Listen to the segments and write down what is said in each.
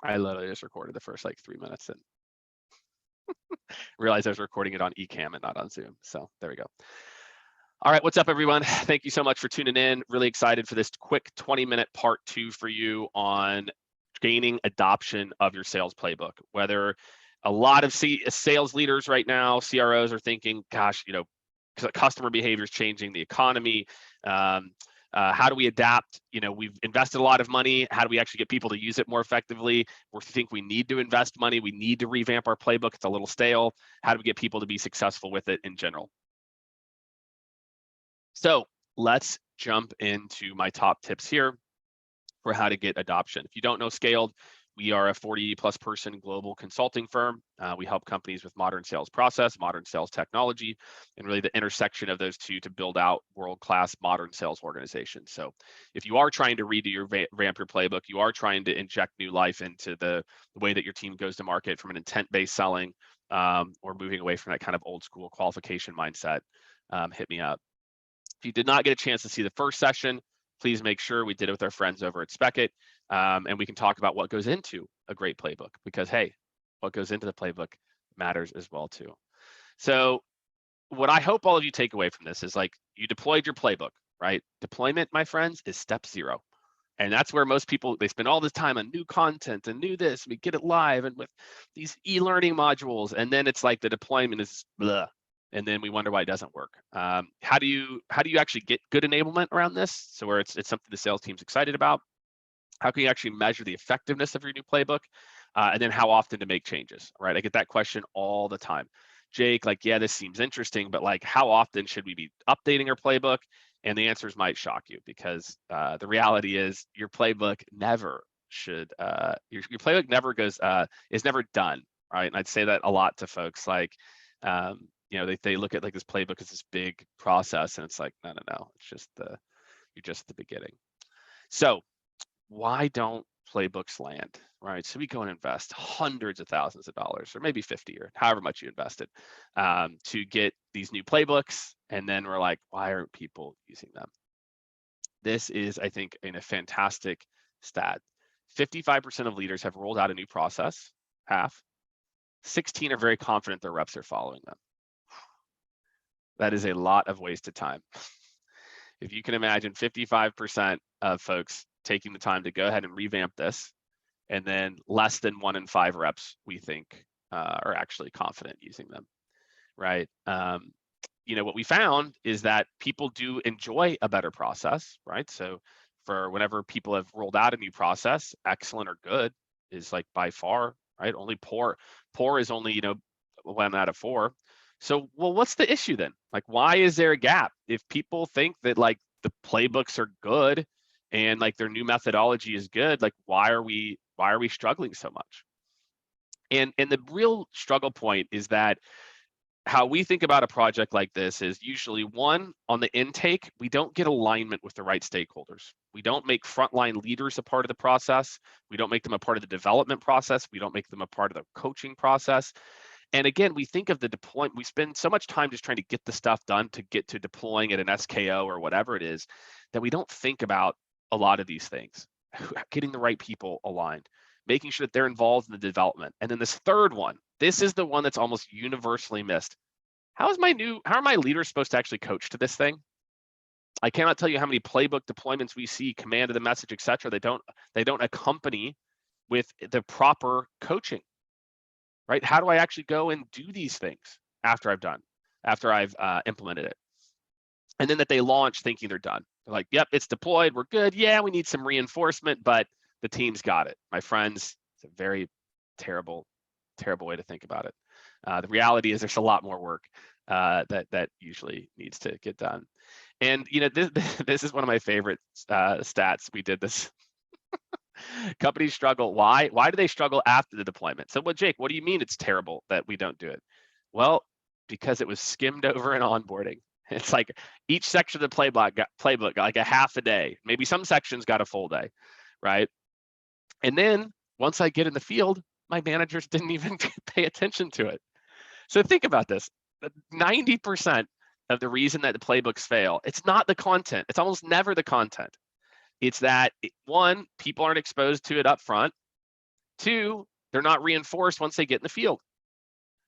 I literally just recorded the first like 3 minutes and realized I was recording it on Ecamm and not on Zoom. So there we go. All right, what's up, everyone? Thank you so much for tuning in. Really excited for this quick 20-minute part 2 for you on gaining adoption of your sales playbook. Whether a lot of sales leaders right now, CROs, are thinking, gosh, customer behavior is changing, the economy. How do we adapt? We've invested a lot of money. How do we actually get people to use it more effectively? We think we need to invest money. We need to revamp our playbook. It's a little stale. How do we get people to be successful with it in general? So let's jump into my top tips here for how to get adoption. If you don't know Skaled, we are a 40+ person global consulting firm. We help companies with modern sales process, modern sales technology, and really the intersection of those two to build out world-class modern sales organizations. So if you are trying to redo your ramp your playbook, you are trying to inject new life into the way that your team goes to market from an intent-based selling, or moving away from that kind of old school qualification mindset, hit me up. If you did not get a chance to see the first session, please make sure we did it with our friends over at Spekit, and we can talk about what goes into a great playbook, because hey, what goes into the playbook matters as well too. So what I hope all of you take away from this is, like, you deployed your playbook, right? Deployment, my friends, is step 0. And that's where most people, they spend all this time on new content and new this, we get it live and with these e-learning modules, and then it's like the deployment is blah. And then we wonder why it doesn't work. How do you actually get good enablement around this? So where it's something the sales team's excited about. How can you actually measure the effectiveness of your new playbook? And then how often to make changes, right? I get that question all the time. Jake, like, yeah, this seems interesting, but like, how often should we be updating our playbook? And the answers might shock you, because the reality is your playbook never should, your playbook never goes, is never done, right? And I'd say that a lot to folks, like, they look at like this playbook as this big process, and it's like, no, it's just you're just at the beginning. So why don't playbooks land, right? So we go and invest hundreds of thousands of dollars, or maybe 50, or however much you invested, to get these new playbooks, and then we're like, why aren't people using them? This is, I think, a fantastic stat. 55% of leaders have rolled out a new process, half. 16 are very confident their reps are following them. That is a lot of wasted time. If you can imagine 55% of folks taking the time to go ahead and revamp this, and then less than 1 in 5 reps, we think, are actually confident using them, right? What we found is that people do enjoy a better process, right? So for whenever people have rolled out a new process, excellent or good is like by far, right? Only poor is only, 1 out of 4. So, well, what's the issue then? Like, why is there a gap? If people think that like the playbooks are good and like their new methodology is good, like why are we struggling so much? And the real struggle point is that how we think about a project like this is usually, one, on the intake, we don't get alignment with the right stakeholders. We don't make frontline leaders a part of the process. We don't make them a part of the development process. We don't make them a part of the coaching process. And again, we think of the deployment, we spend so much time just trying to get the stuff done to get to deploying at an SKO or whatever it is, that we don't think about a lot of these things. Getting the right people aligned, making sure that they're involved in the development. And then this third one, this is the one that's almost universally missed. How are my leaders supposed to actually coach to this thing? I cannot tell you how many playbook deployments we see, command of the message, etc. They don't accompany with the proper coaching. Right? How do I actually go and do these things after I've implemented it? And then that they launch thinking they're done. They're like, yep, it's deployed, we're good. Yeah, we need some reinforcement, but the team's got it. My friends, it's a very terrible way to think about it. The reality is there's a lot more work that usually needs to get done. And this is one of my favorite stats. We did this. Companies struggle. Why? Why do they struggle after the deployment? So, well, Jake, what do you mean it's terrible that we don't do it? Well, because it was skimmed over in onboarding. It's like each section of the playbook got like a half a day. Maybe some sections got a full day, right? And then once I get in the field, my managers didn't even pay attention to it. So think about this. 90% of the reason that the playbooks fail, it's not the content. It's almost never the content. It's that, one, people aren't exposed to it up front. 2, they're not reinforced once they get in the field.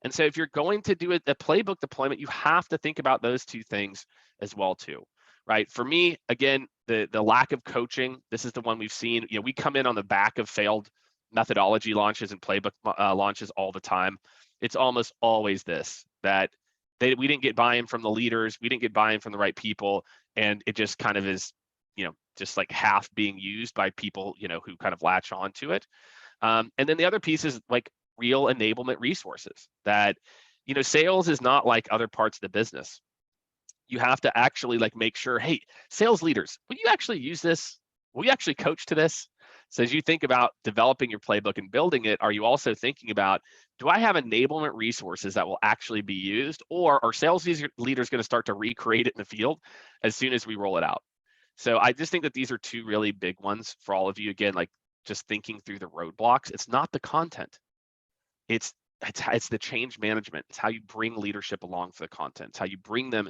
And so if you're going to do a playbook deployment, you have to think about those 2 things as well too, right? For me, again, the lack of coaching, this is the one we've seen. We come in on the back of failed methodology launches and playbook launches all the time. It's almost always this, that we didn't get buy-in from the leaders, we didn't get buy-in from the right people, and it just kind of is, just like half being used by people, who kind of latch on to it. And then the other piece is like real enablement resources that, sales is not like other parts of the business. You have to actually like make sure, hey, sales leaders, will you actually use this? Will you actually coach to this? So as you think about developing your playbook and building it, are you also thinking about, do I have enablement resources that will actually be used, or are sales leaders going to start to recreate it in the field as soon as we roll it out? So I just think that these are 2 really big ones for all of you. Again, like just thinking through the roadblocks. It's not the content. It's the change management. It's how you bring leadership along for the content. It's how you bring them,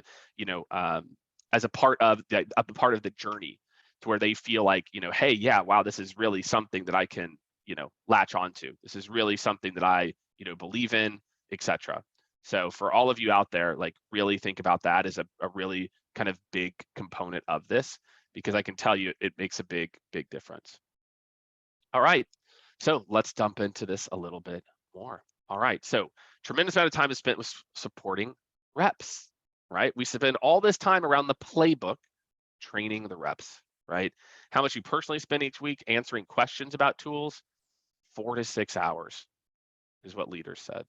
as a part of the journey, to where they feel like, hey, yeah, wow, this is really something that I can, latch onto. This is really something that I, believe in, etc. So for all of you out there, like really think about that as a really kind of big component of this, because I can tell you it makes a big difference. All right, so let's dump into this a little bit more. All right, so tremendous amount of time is spent with supporting reps, right? We spend all this time around the playbook training the reps, right? How much you personally spend each week answering questions about tools? 4 to 6 hours is what leaders said.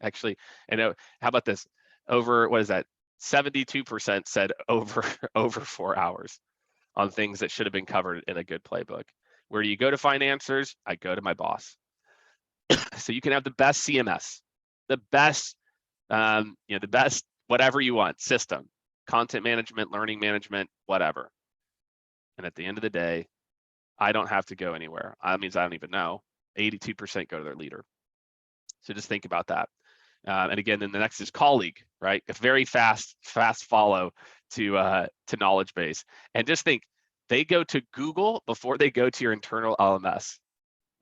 Actually, and how about this? Over, what is that? 72% said over 4 hours on things that should have been covered in a good playbook. Where do you go to find answers? I go to my boss. So you can have the best CMS, the best, the best whatever you want system, content management, learning management, whatever. And at the end of the day, I don't have to go anywhere. That means I don't even know. 82% go to their leader. So just think about that. And again, then the next is colleague, right? A very fast follow to knowledge base. And just think, they go to Google before they go to your internal LMS.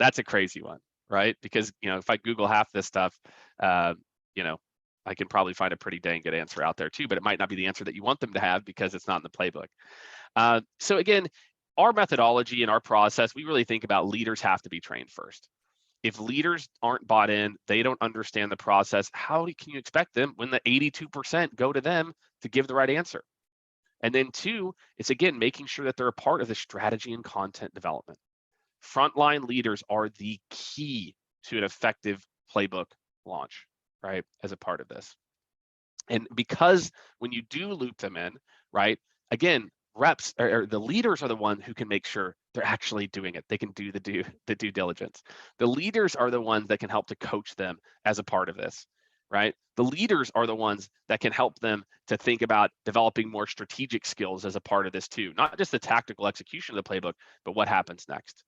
That's a crazy one, right? Because if I Google half this stuff, I can probably find a pretty dang good answer out there too, but it might not be the answer that you want them to have because it's not in the playbook. So again, our methodology and our process, we really think about leaders have to be trained first. If leaders aren't bought in, they don't understand the process, how can you expect them when the 82% go to them to give the right answer? And then 2, it's again, making sure that they're a part of the strategy and content development. Frontline leaders are the key to an effective playbook launch, right, as a part of this. And because when you do loop them in, right, again, reps or the leaders are the one who can make sure they're actually doing it. They can do the due diligence. The leaders are the ones that can help to coach them as a part of this, right? The leaders are the ones that can help them to think about developing more strategic skills as a part of this too, not just the tactical execution of the playbook, but what happens next.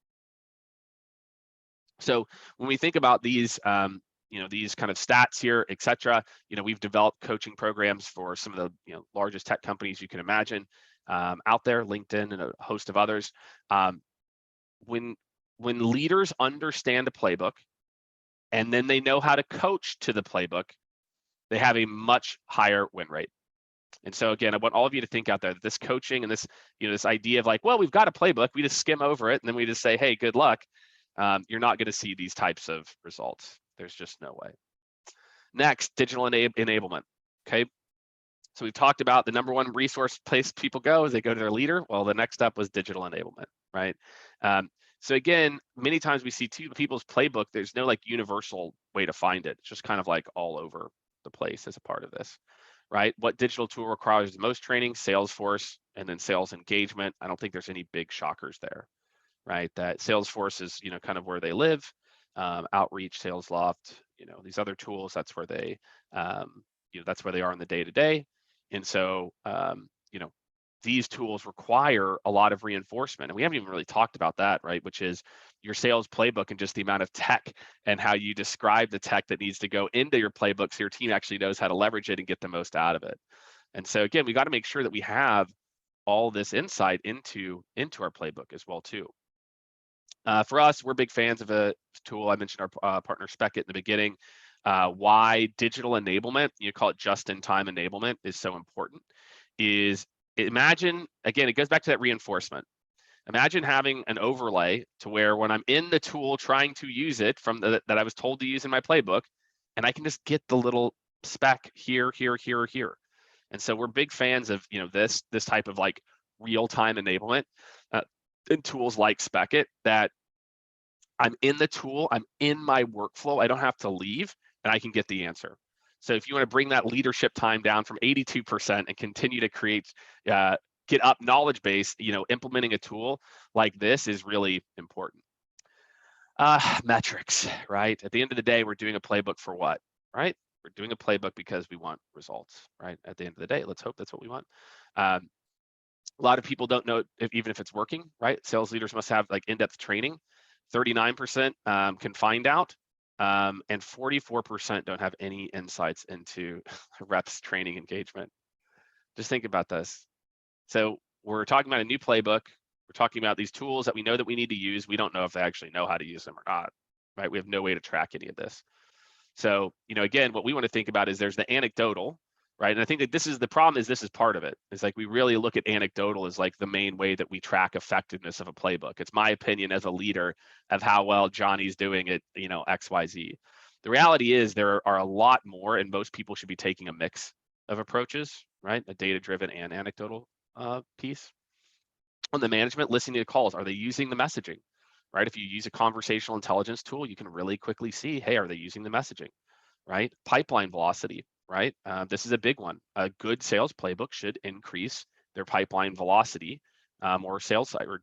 So when we think about these, these kind of stats here, et cetera, we've developed coaching programs for some of the largest tech companies you can imagine out there, LinkedIn and a host of others. When leaders understand a playbook and then they know how to coach to the playbook, they have a much higher win rate. And so again, I want all of you to think out there that this coaching and this, this idea of like, well, we've got a playbook, we just skim over it and then we just say, hey, good luck. You're not going to see these types of results. There's just no way. Next, digital enablement. Okay. So we've talked about the number one resource place people go is they go to their leader. Well, the next step was digital enablement, right? So again, many times we see people's playbook, there's no like universal way to find it. It's just kind of like all over the place as a part of this, right? What digital tool requires the most training? Salesforce, and then sales engagement. I don't think there's any big shockers there, right? That Salesforce is, kind of where they live. Outreach, SalesLoft, these other tools, that's where they, that's where they are in the day-to-day. And so, these tools require a lot of reinforcement. And we haven't even really talked about that, right? Which is your sales playbook and just the amount of tech and how you describe the tech that needs to go into your playbook so your team actually knows how to leverage it and get the most out of it. And so again, we got to make sure that we have all this insight into our playbook as well too. For us, we're big fans of a tool. I mentioned our partner Spekit in the beginning. Why digital enablement, you call it just-in-time enablement, is so important is, imagine, again, it goes back to that reinforcement. Imagine having an overlay to where when I'm in the tool trying to use it from that I was told to use in my playbook, and I can just get the little spec here, here, here, here. And so we're big fans of this type of like real-time enablement in tools like Spekit, that I'm in the tool, I'm in my workflow, I don't have to leave, and I can get the answer. So if you want to bring that leadership time down from 82% and continue to create, get up knowledge base, implementing a tool like this is really important. Metrics, right? At the end of the day, we're doing a playbook for what, right? We're doing a playbook because we want results, right? At the end of the day, let's hope that's what we want. A lot of people don't know even if it's working, right? Sales leaders must have like in-depth training. 39% can find out, and 44% don't have any insights into reps training engagement. Just think about this. So we're talking about a new playbook. We're talking about these tools that we know that we need to use. We don't know if they actually know how to use them or not, right? We have no way to track any of this. So, again, what we want to think about is there's the anecdotal, right? And I think that this is the problem, is this is part of it. It's like we really look at anecdotal as like the main way that we track effectiveness of a playbook. It's my opinion as a leader of how well Johnny's doing it, XYZ. The reality is there are a lot more, and most people should be taking a mix of approaches, right? A data-driven and anecdotal piece. On the management, listening to calls, are they using the messaging? Right? If you use a conversational intelligence tool, you can really quickly see, hey, are they using the messaging, right? Pipeline velocity, right? This is a big one. A good sales playbook should increase their pipeline velocity or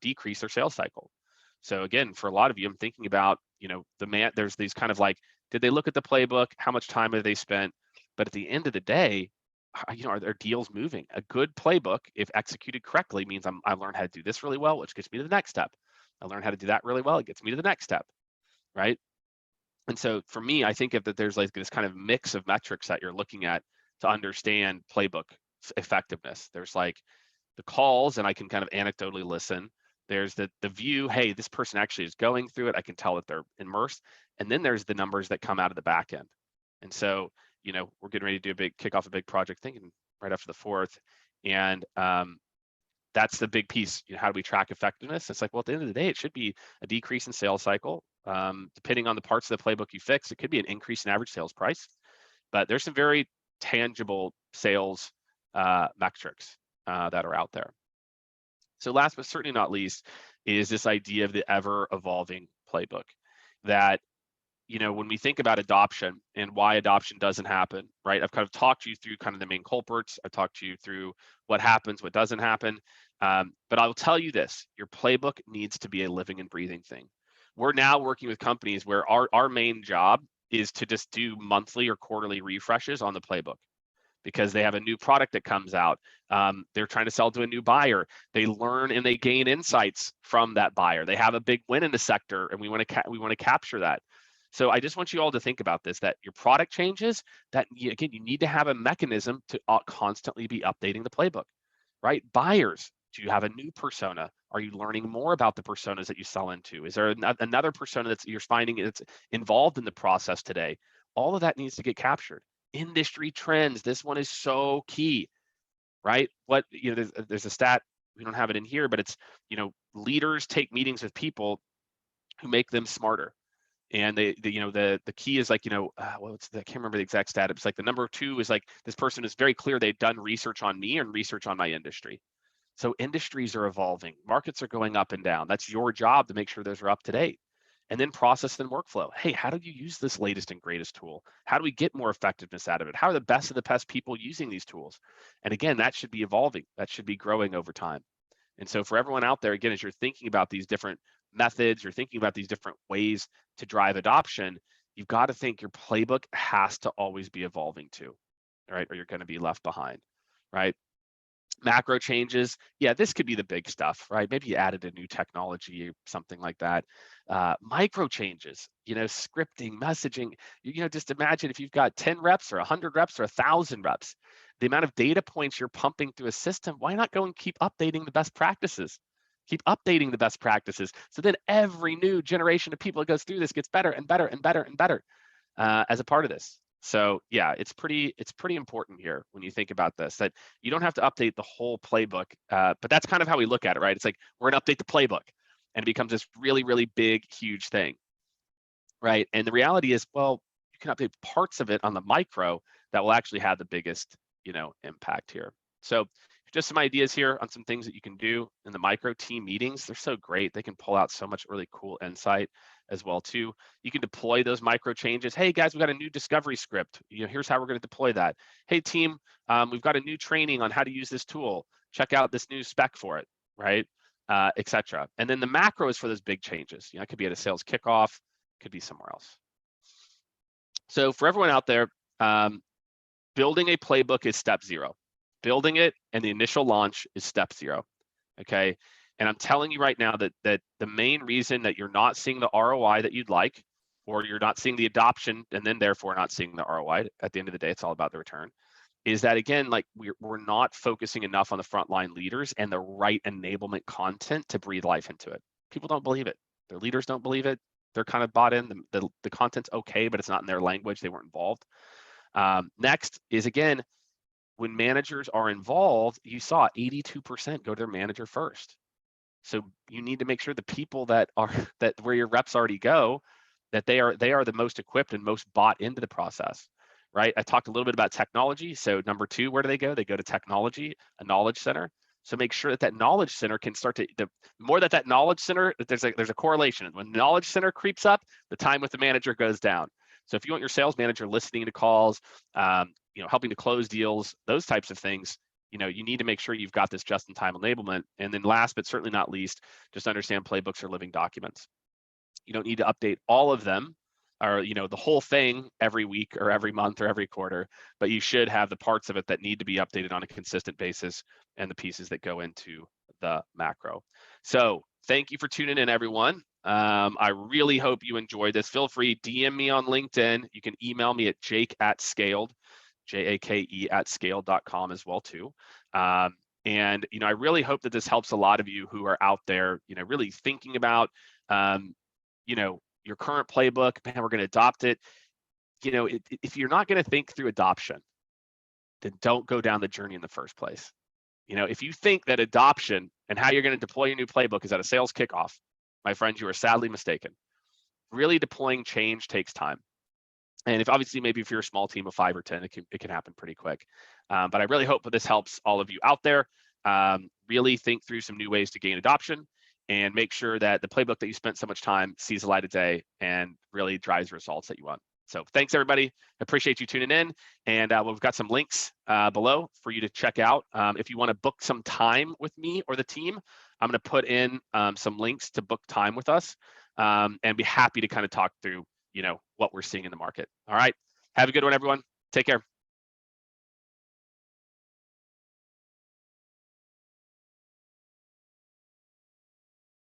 decrease their sales cycle. So again, for a lot of you, I'm thinking about, there's these kind of like, did they look at the playbook? How much time have they spent? But at the end of the day, are their deals moving? A good playbook, if executed correctly, means I've learned how to do this really well, which gets me to the next step. I learned how to do that really well. It gets me to the next step, right? And so for me, I think that there's like this kind of mix of metrics that you're looking at to understand playbook effectiveness. There's like the calls, and I can kind of anecdotally listen. There's the view, hey, this person actually is going through it. I can tell that they're immersed. And then there's the numbers that come out of the back end. And so, we're getting ready to kick off a big project, thinking right after the 4th. And that's the big piece. How do we track effectiveness? It's like, well, at the end of the day, it should be a decrease in sales cycle. Depending on the parts of the playbook you fix, it could be an increase in average sales price. But there's some very tangible sales metrics that are out there. So last but certainly not least is this idea of the ever evolving playbook, that when we think about adoption and why adoption doesn't happen, right? I've kind of talked you through kind of the main culprits. I've talked to you through what happens, what doesn't happen. But I'll tell you this, your playbook needs to be a living and breathing thing. We're now working with companies where our main job is to just do monthly or quarterly refreshes on the playbook, because they have a new product that comes out. They're trying to sell to a new buyer. They learn and they gain insights from that buyer. They have a big win in the sector, and we want to capture that. So I just want you all to think about this, that your product changes, that again, you need to have a mechanism to constantly be updating the playbook, right? Buyers, do you have a new persona? Are you learning more about the personas that you sell into? Is there another persona that you're finding that's involved in the process today? All of that needs to get captured. Industry trends, this one is so key, right? There's a stat, we don't have it in here, but it's, leaders take meetings with people who make them smarter. And the key is like, I can't remember the exact stat. It's like the number 2 is like, this person is very clear they've done research on me and research on my industry. So industries are evolving, markets are going up and down. That's your job to make sure those are up to date. And then process and workflow. Hey, how do you use this latest and greatest tool? How do we get more effectiveness out of it? How are the best of the best people using these tools? And again, that should be evolving. That should be growing over time. And so for everyone out there, again, as you're thinking about these different methods, you're thinking about these different ways to drive adoption, you've got to think your playbook has to always be evolving too, right? Or you're going to be left behind, right? Macro changes, yeah, this could be the big stuff, right? Maybe you added a new technology or something like that. Micro changes, scripting, messaging, just imagine if you've got 10 reps or 100 reps or 1,000 reps, the amount of data points you're pumping through a system, why not go and keep updating the best practices? Keep updating the best practices. So then every new generation of people that goes through this gets better and better and better and better as a part of this. So yeah, it's pretty important here when you think about this, that you don't have to update the whole playbook, but that's kind of how we look at it, right? It's like we're gonna update the playbook, and it becomes this really, really big, huge thing, right? And the reality is, well, you can update parts of it on the micro that will actually have the biggest, impact here. So just some ideas here on some things that you can do in the micro team meetings. They're so great. They can pull out so much really cool insight as well too. You can deploy those micro changes. Hey guys, we got a new discovery script. Here's how we're going to deploy that. Hey team, we've got a new training on how to use this tool. Check out this new spec for it, right? Etc. And then the macro is for those big changes. It could be at a sales kickoff, could be somewhere else. So for everyone out there, building a playbook is step 0. Building it and the initial launch is step 0, okay? And I'm telling you right now that the main reason that you're not seeing the ROI that you'd like, or you're not seeing the adoption and then therefore not seeing the ROI, at the end of the day, it's all about the return, is that again, like we're not focusing enough on the frontline leaders and the right enablement content to breathe life into it. People don't believe it. Their leaders don't believe it. They're kind of bought in. The content's okay, but it's not in their language. They weren't involved. Next is, again, when managers are involved, you saw 82% go to their manager first. So you need to make sure the people that where your reps already go, that they are the most equipped and most bought into the process, right? I talked a little bit about technology. So number 2, where do they go? They go to technology, a knowledge center. So make sure that knowledge center can start to, the more that knowledge center, there's a correlation. When the knowledge center creeps up, the time with the manager goes down. So if you want your sales manager listening to calls, helping to close deals, those types of things, you need to make sure you've got this just-in-time enablement. And then last but certainly not least, just understand playbooks are living documents. You don't need to update all of them or the whole thing every week or every month or every quarter, but you should have the parts of it that need to be updated on a consistent basis and the pieces that go into the macro. So thank you for tuning in, everyone. I really hope you enjoyed this. Feel free, DM me on LinkedIn. You can email me at jake@skaled, JAKE@skaled.com as well too. And I really hope that this helps a lot of you who are out there, really thinking about, your current playbook. Man, we're going to adopt it. If you're not going to think through adoption, then don't go down the journey in the first place. If you think that adoption and how you're going to deploy your new playbook is at a sales kickoff, my friends, you are sadly mistaken. Really deploying change takes time. And maybe if you're a small team of 5 or 10, it can happen pretty quick. But I really hope that this helps all of you out there. Really think through some new ways to gain adoption and make sure that the playbook that you spent so much time sees the light of day and really drives the results that you want. So thanks, everybody. Appreciate you tuning in. And we've got some links below for you to check out. If you want to book some time with me or the team, I'm going to put in some links to book time with us and be happy to kind of talk through, what we're seeing in the market. All right. Have a good one, everyone. Take care.